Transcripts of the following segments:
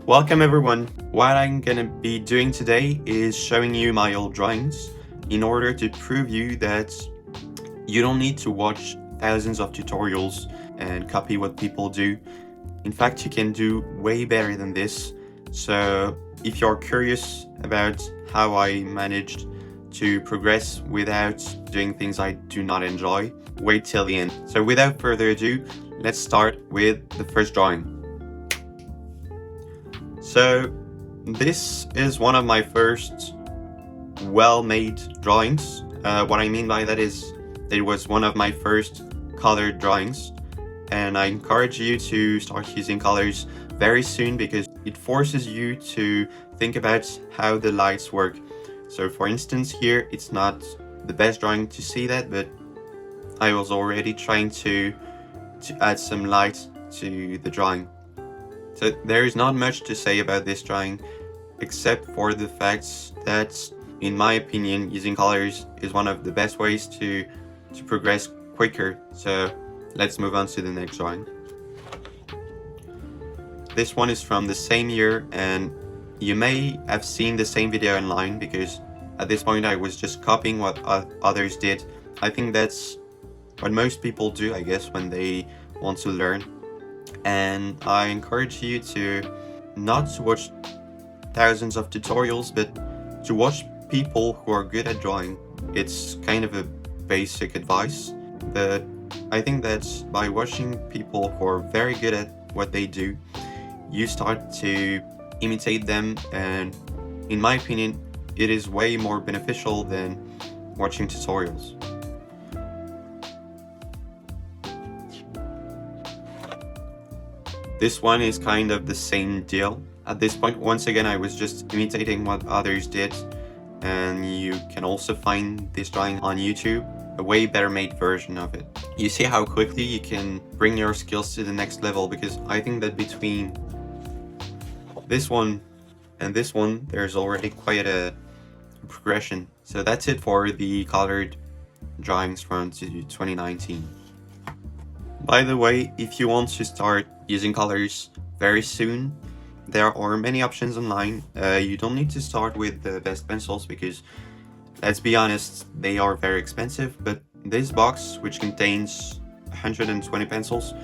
Welcome everyone. What I'm gonna be doing today is showing you my old drawings in order to prove you that you don't need to watch thousands of tutorials and copy what people do. In fact, you can do way better than this. So if you're curious about how I managed to progress without doing things I do not enjoy, wait till the end. So without further ado, let's start with the first drawing. So this is one of my first well-made drawings. What I mean by that is it was one of my first colored drawings, and I encourage you to start using colors very soon because it forces you to think about how the lights work. So for instance, here it's not the best drawing to see that, but I was already trying to add some light to the drawing. So there is not much to say about this drawing except for the fact that, in my opinion, using colors is one of the best ways to progress quicker. So let's move on to the next drawing. This one is from the same year, and you may have seen the same video online because at this point I was just copying what others did. I think that's what most people do, I guess, when they want to learn. And I encourage you to not to watch thousands of tutorials, but to watch people who are good at drawing. It's kind of a basic advice, but I think that by watching people who are very good at what they do, you start to imitate them, and in my opinion, it is way more beneficial than watching tutorials. This one is kind of the same deal. At this point, once again, I was just imitating what others did, and you can also find this drawing on YouTube, a way better made version of it. You see how quickly you can bring your skills to the next level, because I think that between this one and this one, there's already quite a progression. So that's it for the colored drawings from 2019. By the way, if you want to start using colors very soon, there are many options online. You don't need to start with the best pencils because, let's be honest, they are very expensive, but this box, which contains 120 pencils,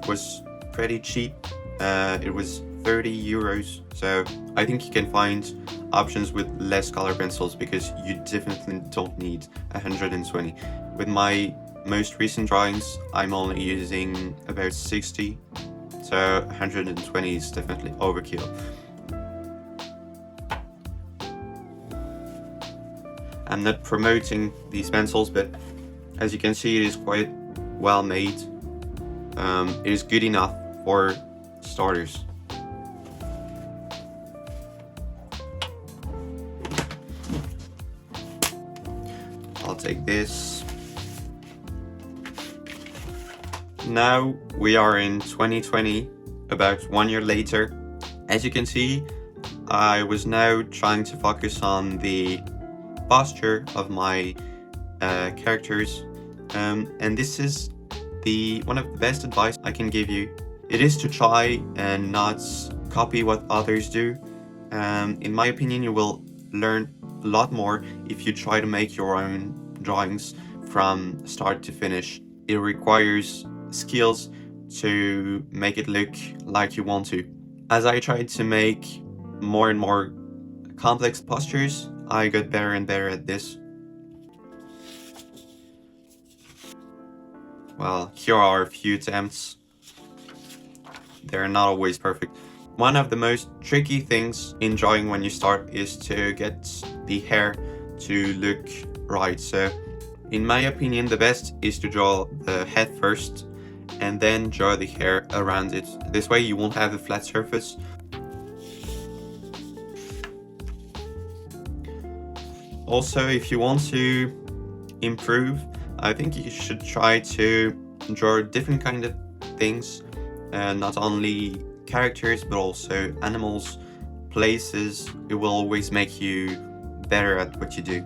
was pretty cheap. It was 30 euros, so I think you can find options with less color pencils because you definitely don't need 120. With my most recent drawings, I'm only using about 60, so 120 is definitely overkill. I'm not promoting these pencils, but as you can see, it is quite well made. It is good enough for starters. I'll take this. Now we are in 2020, about 1 year later. As you can see, I was now trying to focus on the posture of my characters, and this is one of the best advice I can give you. It is to try and not copy what others do. In my opinion, you will learn a lot more if you try to make your own drawings from start to finish. It requires skills to make it look like you want to. As I tried to make more and more complex postures, I got better and better at this. Well, here are a few attempts. They're not always perfect. One of the most tricky things in drawing when you start is to get the hair to look right. So in my opinion, the best is to draw the head first and then draw the hair around it. This way you won't have a flat surface. Also, if you want to improve, I think you should try to draw different kind of things, not only characters but also animals, places. It will always make you better at what you do.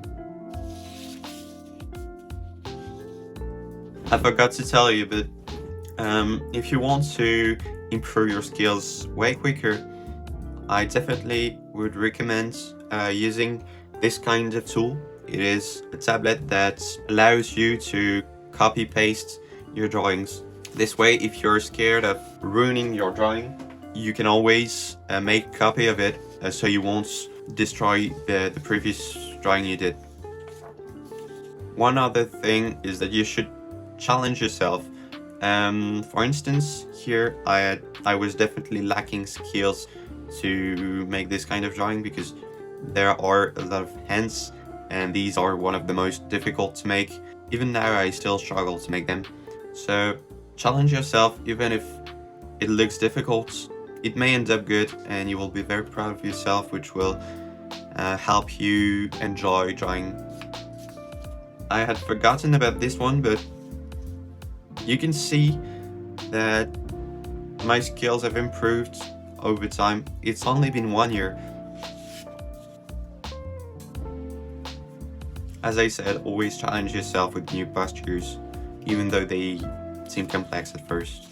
I forgot to tell you, but if you want to improve your skills way quicker, I definitely would recommend using this kind of tool. It is a tablet that allows you to copy paste your drawings. This way, if you're scared of ruining your drawing, you can always make a copy of it so you won't destroy the previous drawing you did. One other thing is that you should challenge yourself. For instance, here I was definitely lacking skills to make this kind of drawing because there are a lot of hands and these are one of the most difficult to make. Even now I still struggle to make them. So challenge yourself, even if it looks difficult. It may end up good and you will be very proud of yourself, which will help you enjoy drawing. I had forgotten about this one, but you can see that my skills have improved over time. It's only been 1 year. As I said, always challenge yourself with new postures, even though they seem complex at first.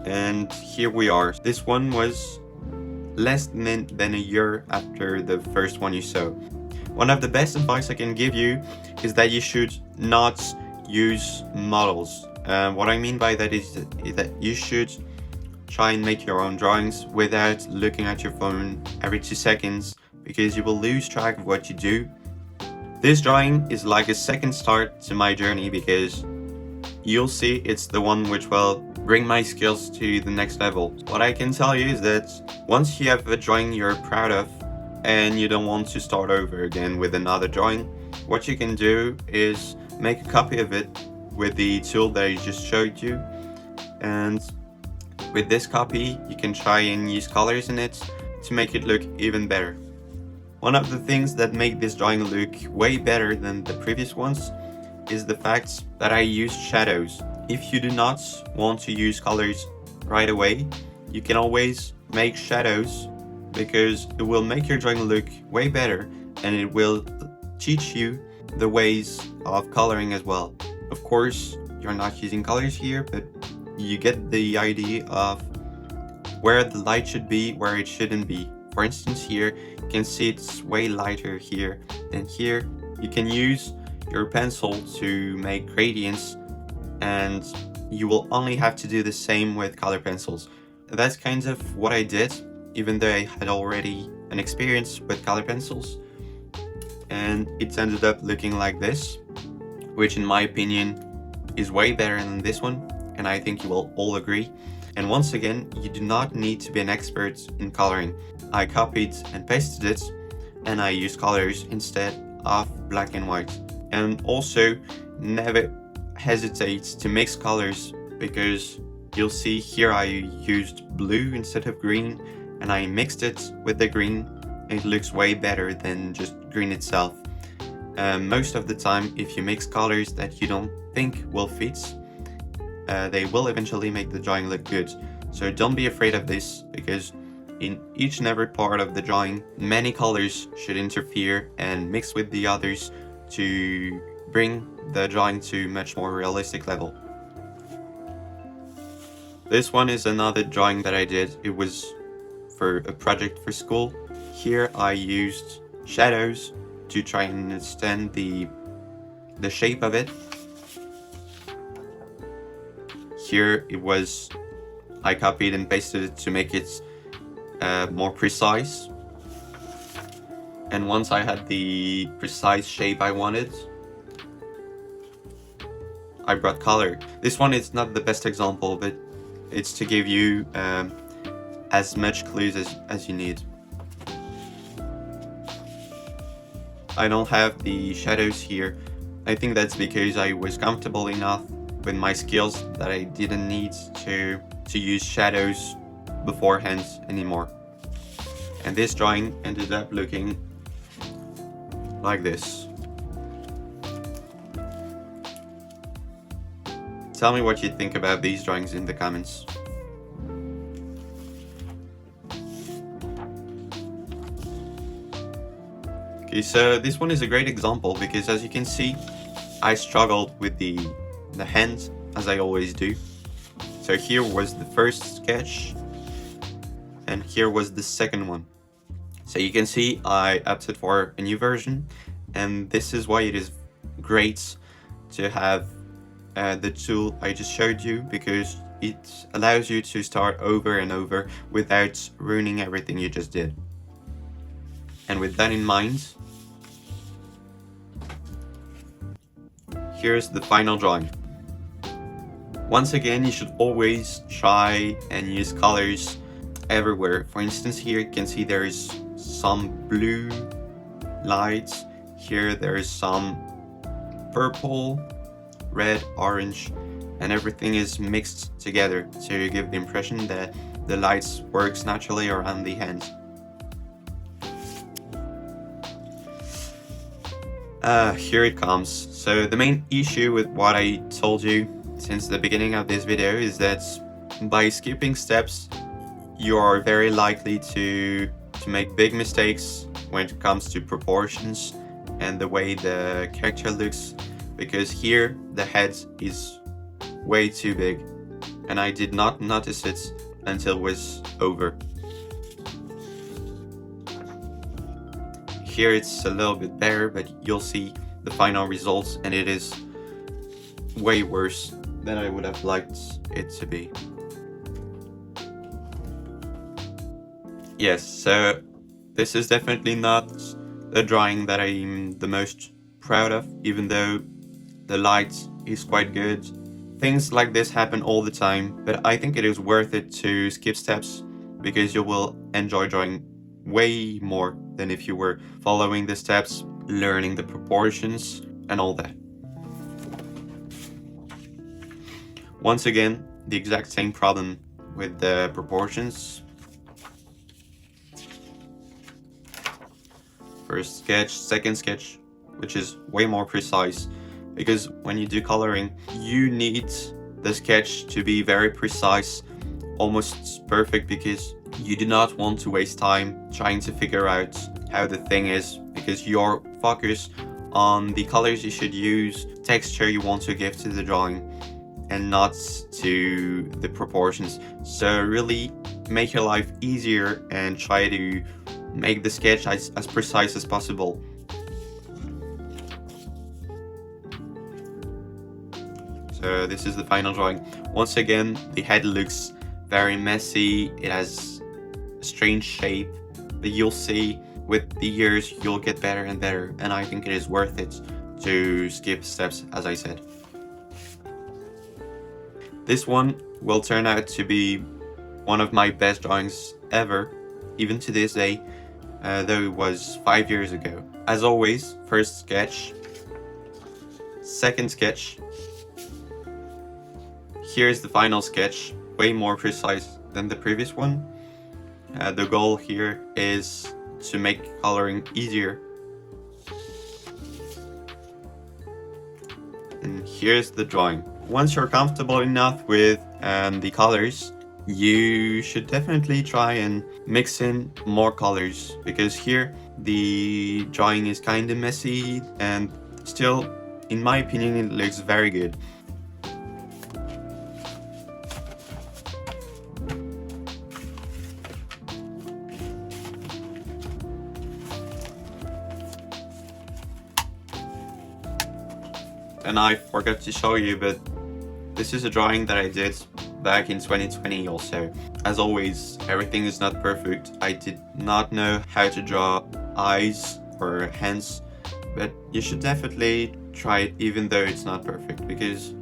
And here we are. This one was less than a year after the first one you saw. One of the best advice I can give you is that you should not use models. What I mean by that is that you should try and make your own drawings without looking at your phone every 2 seconds, because you will lose track of what you do. This drawing is like a second start to my journey because you'll see it's the one which will bring my skills to the next level. What I can tell you is that once you have a drawing you're proud of and you don't want to start over again with another drawing, what you can do is make a copy of it with the tool that I just showed you. And with this copy, you can try and use colors in it to make it look even better. One of the things that make this drawing look way better than the previous ones is the fact that I used shadows. If you do not want to use colors right away, you can always make shadows, because it will make your drawing look way better and it will teach you the ways of coloring as well. Of course, you're not using colors here, but you get the idea of where the light should be, where it shouldn't be. For instance, here you can see it's way lighter here than here. You can use your pencil to make gradients, and you will only have to do the same with color pencils. That's kind of what I did, even though I had already an experience with color pencils. And it ended up looking like this, which in my opinion is way better than this one, and I think you will all agree. And once again, you do not need to be an expert in coloring. I copied and pasted it, and I used colors instead of black and white. And also, never hesitate to mix colors, because you'll see here I used blue instead of green, and I mixed it with the green. It looks way better than just green itself. Most of the time, if you mix colors that you don't think will fit, they will eventually make the drawing look good. So don't be afraid of this, because in each and every part of the drawing, many colors should interfere and mix with the others to bring the drawing to a much more realistic level. This one is another drawing that I did. It was for a project for school. Here I used shadows to try and understand the shape of it. Here it was, I copied and pasted it to make it more precise. And once I had the precise shape I wanted, I brought color. This one is not the best example, but it's to give you as much clues as you need. I don't have the shadows here. I think that's because I was comfortable enough with my skills that I didn't need to use shadows beforehand anymore. And this drawing ended up looking like this. Tell me what you think about these drawings in the comments. Okay, so this one is a great example because, as you can see, I struggled with the hands, as I always do. So here was the first sketch, and here was the second one. So you can see I opted for a new version, and this is why it is great to have the tool I just showed you, because it allows you to start over and over without ruining everything you just did. And with that in mind, here's the final drawing. Once again, you should always try and use colors everywhere. For instance, here you can see there's some blue lights. Here there's some purple, red, orange, and everything is mixed together to give the impression that the lights works naturally around the hand. Here it comes. So the main issue with what I told you since the beginning of this video is that by skipping steps, you are very likely to make big mistakes when it comes to proportions and the way the character looks, because here the head is way too big and I did not notice it until it was over. Here it's a little bit better, but you'll see the final results and it is way worse than I would have liked it to be. Yes, so this is definitely not the drawing that I'm the most proud of, even though the light is quite good. Things like this happen all the time, but I think it is worth it to skip steps because you will enjoy drawing way more than if you were following the steps, learning the proportions and all that. Once again, the exact same problem with the proportions. First sketch, second sketch, which is way more precise, because when you do coloring, you need the sketch to be very precise, almost perfect, because you do not want to waste time trying to figure out how the thing is, because you're focused on the colors you should use, texture you want to give to the drawing, and not to the proportions. So really make your life easier and try to make the sketch as precise as possible. So this is the final drawing. Once again, the head looks very messy, it has a strange shape, but you'll see with the years you'll get better and better, and I think it is worth it to skip steps, as I said. This one will turn out to be one of my best drawings ever, even to this day, though it was 5 years ago. As always, first sketch, second sketch, here's the final sketch, way more precise than the previous one. The goal here is to make coloring easier. And here's the drawing. Once you're comfortable enough with the colors, you should definitely try and mix in more colors, because here the drawing is kind of messy and still, in my opinion, it looks very good. And I forgot to show you, but this is a drawing that I did back in 2020 also. As always, everything is not perfect. I did not know how to draw eyes or hands, but you should definitely try it even though it's not perfect, because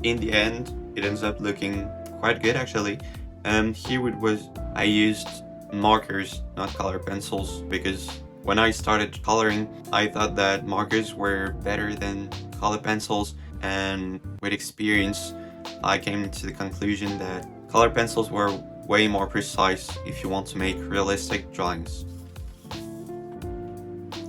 in the end it ends up looking quite good actually. And here it was, I used markers, not color pencils, because when I started coloring I thought that markers were better than color pencils, and with experience I came to the conclusion that color pencils were way more precise if you want to make realistic drawings.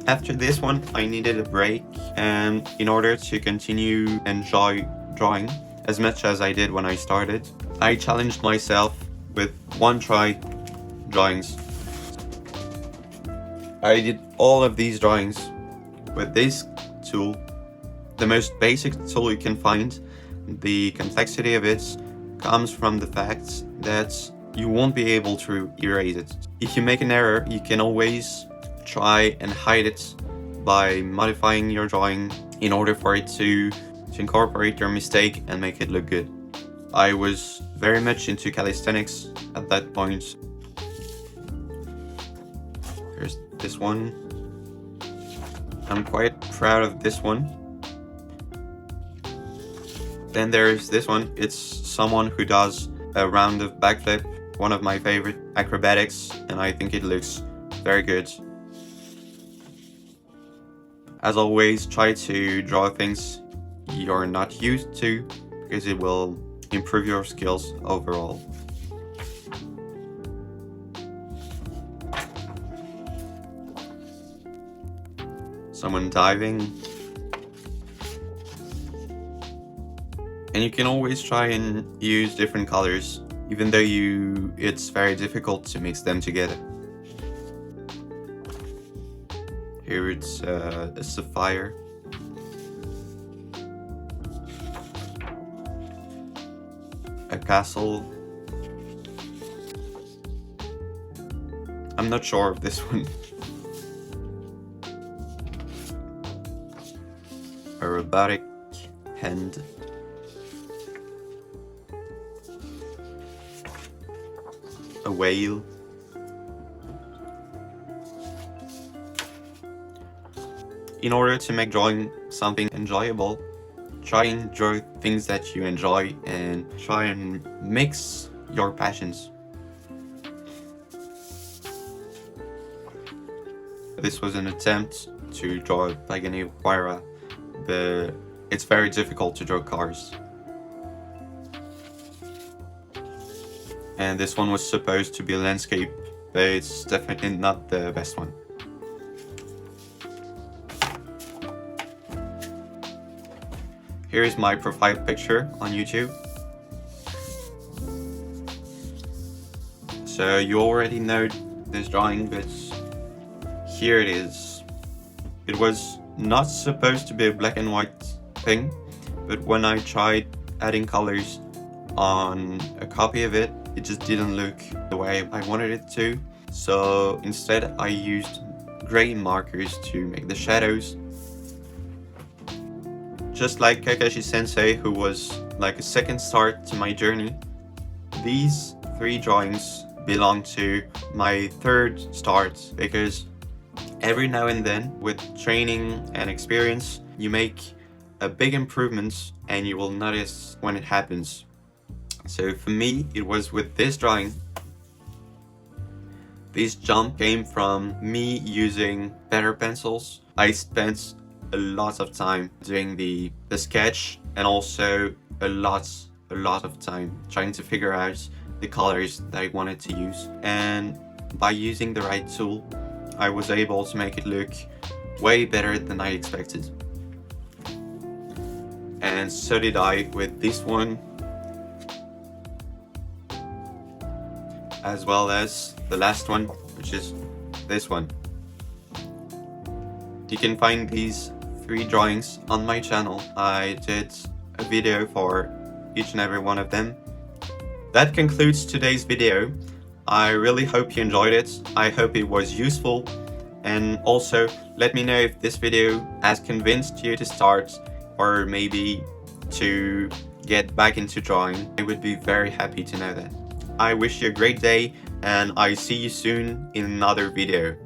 After this one I needed a break, and in order to continue enjoy drawing as much as I did when I started, I challenged myself with one try drawings. I did all of these drawings with this tool, the most basic tool you can find. The complexity of it comes from the fact that you won't be able to erase it. If you make an error, you can always try and hide it by modifying your drawing in order for it to incorporate your mistake and make it look good. I was very much into calisthenics at that point. Here's this one. I'm quite proud of this one. Then there's this one. It's someone who does a round of backflip, one of my favorite acrobatics, and I think it looks very good. As always, try to draw things you're not used to, because it will improve your skills overall. Someone diving. And you can always try and use different colors, even though it's very difficult to mix them together. Here it's a sapphire. A castle. I'm not sure of this one. A robotic hand. A whale. In order to make drawing something enjoyable, try and draw things that you enjoy and try and mix your passions. This was an attempt to draw Pagani Huayra, but it's very difficult to draw cars. And this one was supposed to be a landscape, but it's definitely not the best one. Here is my profile picture on YouTube. So you already know this drawing, but here it is. It was not supposed to be a black and white thing, but when I tried adding colors on a copy of it, it just didn't look the way I wanted it to. So instead I used gray markers to make the shadows. Just like Kakashi Sensei, who was like a second start to my journey, these 3 drawings belong to my third start, because every now and then, with training and experience, you make a big improvement and you will notice when it happens. So for me, it was with this drawing. This jump came from me using better pencils. I spent a lot of time doing the sketch, and also a lot of time trying to figure out the colors that I wanted to use. And by using the right tool, I was able to make it look way better than I expected. And so did I with this one, as well as the last one, which is this one. You can find these 3 drawings on my channel. I did a video for each and every one of them. That concludes today's video. I really hope you enjoyed it. I hope it was useful. And also, let me know if this video has convinced you to start, or maybe to get back into drawing. I would be very happy to know that. I wish you a great day, and I see you soon in another video.